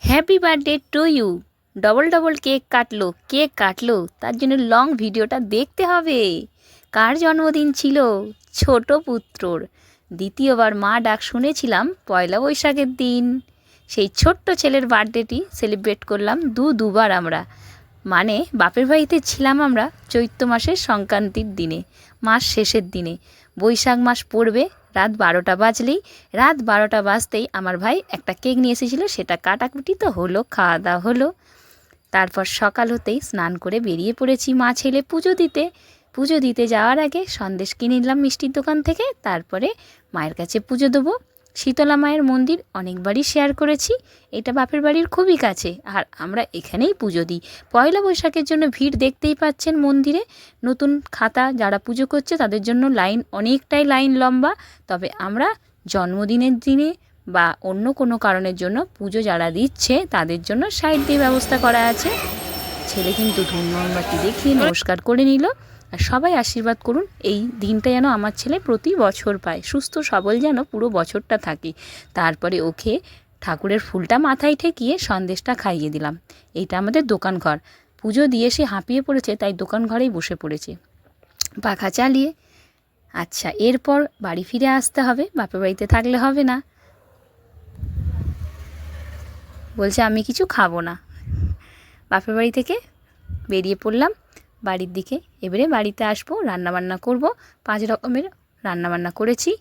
Happy birthday to you. Double double cake কাটলো তার জন্য লং ভিডিওটা দেখতে হবে। কার জন্মদিন ছিল? ছোট পুত্রর। দ্বিতীয়বার মা ডাক শুনেছিলাম পয়লা বৈশাখের দিন। সেই ছোট্ট ছেলের বার্থডেটি সেলিব্রেট করলাম দুবার আমরা। মানে বাপের বাড়িতে ছিলাম আমরা চৈত্র মাসের সংক্রান্তির দিনে, মাস শেষের দিনে। বৈশাখ মাস পড়বে, রাত 12টা বাজলেই, রাত 12টা বাজতেই আমার ভাই একটা কেক নিয়ে এসেছিলো, সেটা কাটাকুটি তো হলো, খাওয়া দাওয়া হলো। তারপর সকাল হতেই স্নান করে বেরিয়ে পড়েছি মা ছেলে পুজো দিতে যাওয়ার আগে সন্দেশ কিনে নিলাম মিষ্টির দোকান থেকে। তারপরে মায়ের কাছে পুজো দেবো। শীতলা মায়ের মন্দির অনেকবারই শেয়ার করেছি, এটা বাপের বাড়ির খুবই কাছে, আর আমরা এখানেই পুজো দিই। পয়লা বৈশাখের জন্য ভিড় দেখতেই পাচ্ছেন মন্দিরে। নতুন খাতা যারা পুজো করছে তাদের জন্য অনেকটাই লাইন লম্বা। তবে আমরা জন্মদিনের দিনে বা অন্য কোনো কারণের জন্য পুজো যারা দিচ্ছে তাদের জন্য সাইড দিয়ে ব্যবস্থা করা আছে। ছেলে কিন্তু ধূপ মোমবাতি দেখিয়ে নমস্কার করে নিল। আর সবাই আশীর্বাদ করুন, এই দিনটা যেন আমার ছেলে প্রতি বছর পায়, সুস্থ সবল যেন পুরো বছরটা থাকে। তারপরে ওকে ঠাকুরের ফুলটা মাথায় ঠেকিয়ে সন্দেশটা খাইয়ে দিলাম। এইটা আমাদের দোকান ঘর। পুজো দিয়ে সে হাঁপিয়ে পড়েছে, তাই দোকান ঘরেই বসে পড়েছে পাখা চালিয়ে। আচ্ছা, এরপর বাড়ি ফিরে আসতে হবে, বাপের বাড়িতে থাকলে হবে না। বলছে আমি কিছু খাবো না। বাপের বাড়ি থেকে বেরিয়ে পড়লাম বাড়ির দিকে। এবারে বাড়িতে আসবো, রান্নাবান্না করব। 5 রকমের রান্নাবান্না করেছি,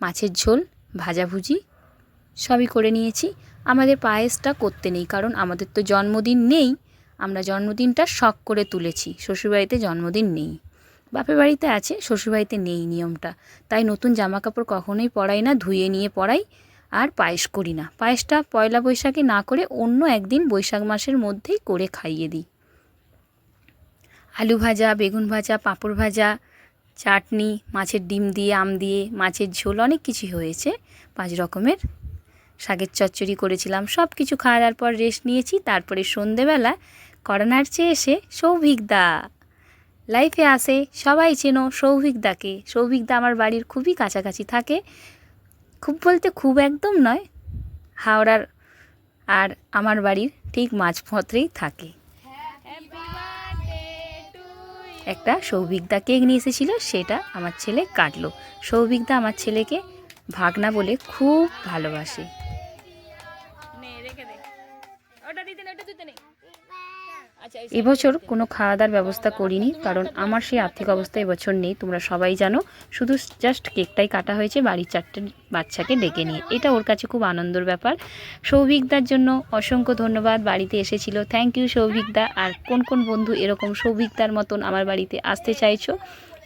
মাছের ঝোল, ভাজাভুজি সবই করে নিয়েছি। আমাদের পায়েসটা করতে নেই, কারণ আমাদের তো জন্মদিন নেই। আমরা জন্মদিনটা শখ করে তুলেছি, শ্বশুরবাড়িতে জন্মদিন নেই। বাপের বাড়িতে আছে, শ্বশুরবাড়িতে নেই নিয়মটা। তাই নতুন জামা কাপড় কখনোই পরাই না, ধুয়ে নিয়ে পরাই। আর পায়েস করি না। পায়েসটা পয়লা বৈশাখে না করে অন্য একদিন বৈশাখ মাসের মধ্যেই করে খাইয়ে দিই। আলু ভাজা, বেগুন ভাজা, পাঁপড় ভাজা, চাটনি, মাছের ডিম দিয়ে, আম দিয়ে, মাছের ঝোল, অনেক কিছুই হয়েছে। 5 রকমের শাকের চচ্চড়ি করেছিলাম। সব কিছু খাওয়া দাওয়ার পর রেস্ট নিয়েছি। তারপরে সন্ধেবেলা কর্নার চেয়ে এসে সৌভিকদা লাইফে আসে। সবাই চেনো সৌভিকদাকে। সৌভিকদা আমার বাড়ির খুবই কাছাকাছি থাকে, খুব বলতে খুব একদম নয়, হাওড়ার আর আমার বাড়ির ঠিক মাঝপথেই থাকে। একটা সৌভিকদা কেক নিয়ে এসেছিল, সেটা আমার ছেলে কাটলো। সৌভিকদা আমার ছেলেকে ভাগনা বলে খুব ভালোবাসে। এবছর কোনো খাওয়া দাওয়ার ব্যবস্থা করিনি, কারণ আমার সেই আর্থিক অবস্থা এবছর নেই, তোমরা সবাই জানো। শুধু জাস্ট কেকটাই কাটা হয়েছে বাড়ির 4টে বাচ্চাকে ডেকে নিয়ে। এটা ওর কাছে খুব আনন্দের ব্যাপার। সৌভিকদার জন্য অসংখ্য ধন্যবাদ, বাড়িতে এসেছিল, থ্যাংক ইউ সৌভিকদা। আর কোন কোন বন্ধু এরকম সৌভিকদার মতন আমার বাড়িতে আসতে চাইছো,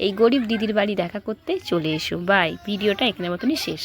এই গরিব দিদির বাড়ি দেখা করতে চলে এসো। বাই। ভিডিওটা এখানের মতনই শেষ।